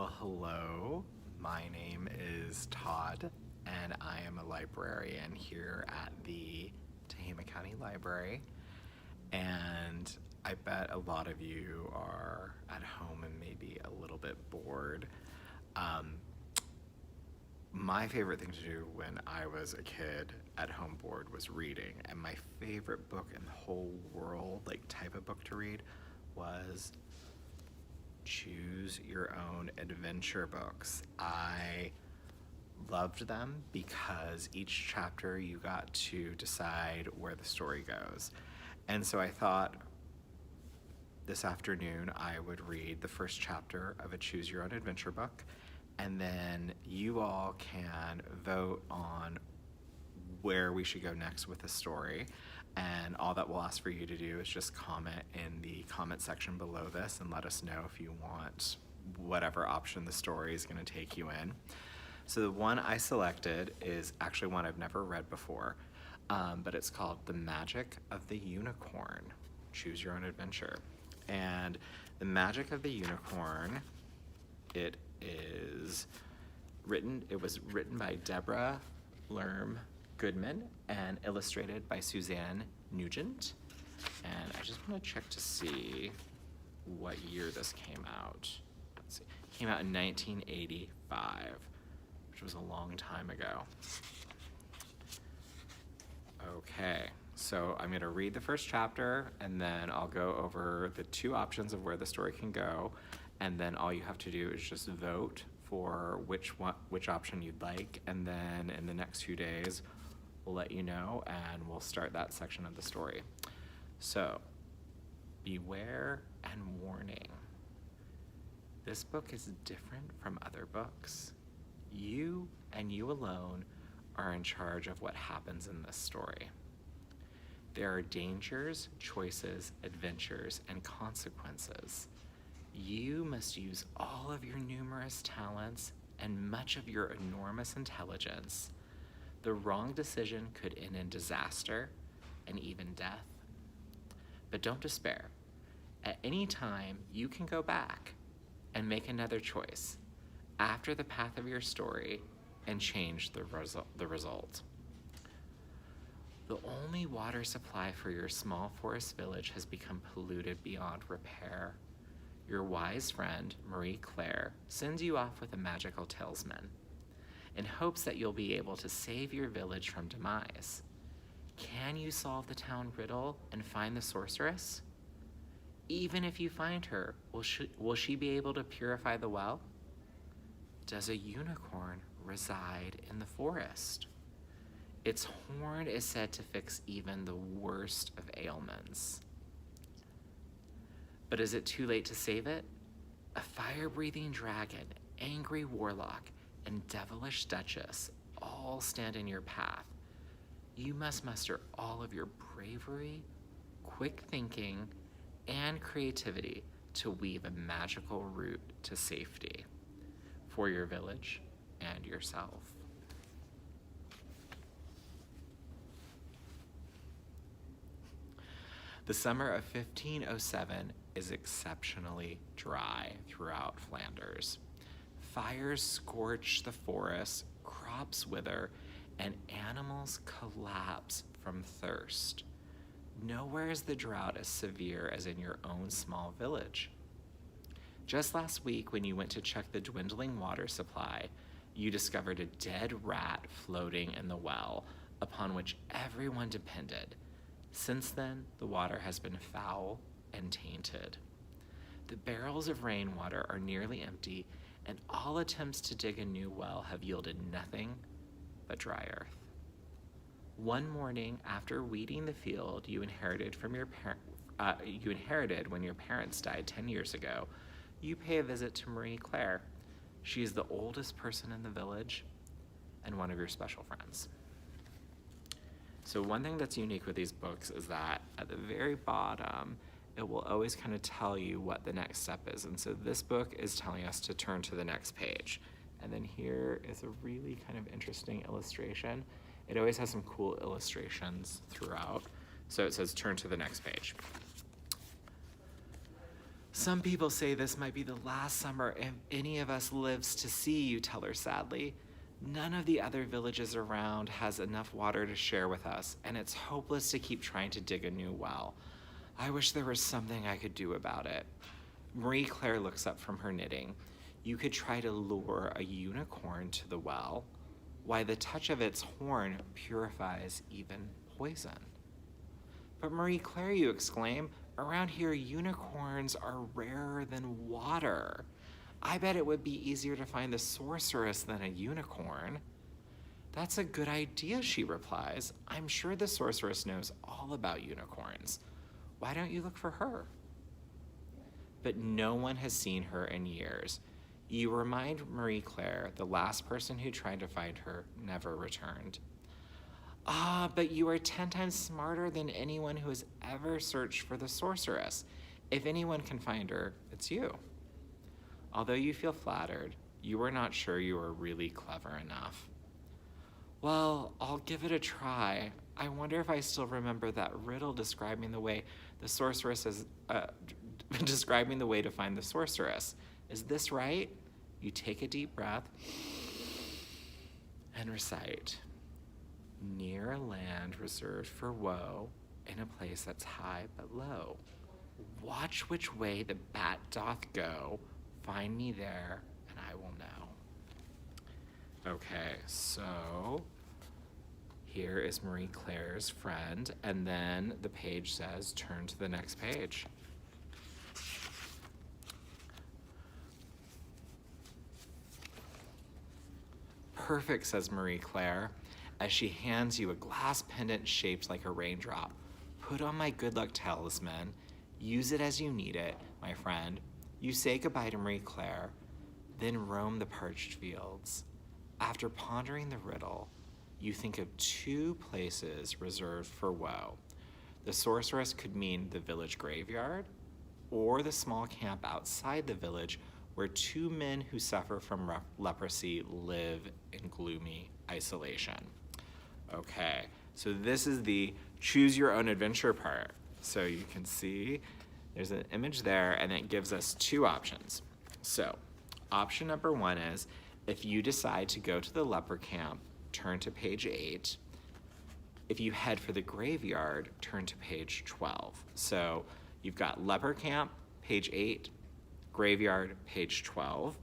Well, hello. My name is Todd, and I am a librarian here at the Tehama County Library. And I bet a lot of you are at home and maybe a little bit bored. My favorite thing to do when I was a kid at home bored was reading, and my favorite book in the whole world, like type of book to read, was choose your own adventure books. I loved them because each chapter you got to decide where the story goes. And so I thought this afternoon I would read the first chapter of a choose your own adventure book, and then you all can vote on where we should go next with the story. And all that we'll ask for you to do is just comment in the comment section below this and let us know if you want whatever option the story is going to take you in. So the one I selected is actually one I've never read before, but it's called The Magic of the Unicorn. Choose your own adventure. And The Magic of the Unicorn, it was written by Deborah, Lerme, Goodman, and illustrated by Suzanne, Nugent. And I just want to check to see what year this came out. Let's see. It came out in 1985, which was a long time ago. Okay, so I'm going to read the first chapter, and then I'll go over the two options of where the story can go, and then all you have to do is just vote for which option you'd like, and then in the next few days we'll let you know and we'll start that section of the story. So, beware and warning. This book is different from other books. You and you alone are in charge of what happens in this story. There are dangers, choices, adventures, and consequences. You must use all of your numerous talents and much of your enormous intelligence. The wrong decision could end in disaster and even death. But don't despair. At any time, you can go back and make another choice after the path of your story and change the result. The only water supply for your small forest village has become polluted beyond repair. Your wise friend, Marie Claire, sends you off with a magical talisman in hopes that you'll be able to save your village from demise. Can you solve the town riddle and find the sorceress? Even if you find her, will she be able to purify the well? Does a unicorn reside in the forest? Its horn is said to fix even the worst of ailments. But is it too late to save it? A fire-breathing dragon, angry warlock, and devilish duchess all stand in your path. You must muster all of your bravery, quick thinking, and creativity to weave a magical route to safety for your village and yourself. The summer of 1507 is exceptionally dry throughout Flanders. Fires scorch the forest, crops wither, and animals collapse from thirst. Nowhere is the drought as severe as in your own small village. Just last week, when you went to check the dwindling water supply, you discovered a dead rat floating in the well, upon which everyone depended. Since then, the water has been foul and tainted. The barrels of rainwater are nearly empty, and all attempts to dig a new well have yielded nothing but dry earth. One morning, after weeding the field you inherited when your parents died 10 years ago, you pay a visit to Marie Claire. She is the oldest person in the village and one of your special friends. So one thing that's unique with these books is that at the very bottom, it will always kind of tell you what the next step is. And so this book is telling us to turn to the next page. And then here is a really kind of interesting illustration. It always has some cool illustrations throughout. So it says turn to the next page. Some people say this might be the last summer if any of us lives to see, you tell her sadly. None of the other villages around has enough water to share with us, and it's hopeless to keep trying to dig a new well. I wish there was something I could do about it. Marie Claire looks up from her knitting. You could try to lure a unicorn to the well. Why, the touch of its horn purifies even poison. But Marie Claire, you exclaim, around here unicorns are rarer than water. I bet it would be easier to find the sorceress than a unicorn. That's a good idea, she replies. I'm sure the sorceress knows all about unicorns. Why don't you look for her? But no one has seen her in years. You remind Marie Claire the last person who tried to find her never returned. Ah, but you are 10 times smarter than anyone who has ever searched for the sorceress. If anyone can find her, it's you. Although you feel flattered, you are not sure you are really clever enough. Well, I'll give it a try. I wonder if I still remember that riddle describing the way the sorceress is, describing the way to find the sorceress. Is this right? You take a deep breath and recite. Near a land reserved for woe, in a place that's high but low. Watch which way the bat doth go, find me there, and I will know. Okay, so here is Marie Claire's friend, and then the page says, turn to the next page. Perfect, says Marie Claire, as she hands you a glass pendant shaped like a raindrop. Put on my good luck talisman. Use it as you need it, my friend. You say goodbye to Marie Claire, then roam the parched fields. After pondering the riddle, you think of 2 places reserved for woe. The sorceress could mean the village graveyard or the small camp outside the village where 2 men who suffer from leprosy live in gloomy isolation. Okay, so this is the choose your own adventure part. So you can see there's an image there, and it gives us 2 options. So option number 1 is if you decide to go to the leper camp, turn to page 8. If you head for the graveyard, turn to page 12. So you've got leper camp, page 8, graveyard, page 12.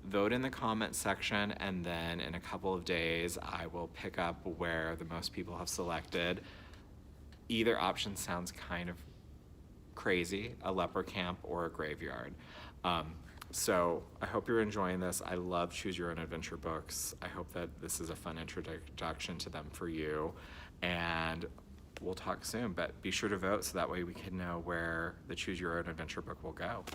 Vote in the comment section, and then in a couple of days, I will pick up where the most people have selected. Either option sounds kind of crazy, a leper camp or a graveyard. So I hope you're enjoying this. I love Choose Your Own Adventure books. I hope that this is a fun introduction to them for you. And we'll talk soon, but be sure to vote so that way we can know where the Choose Your Own Adventure book will go.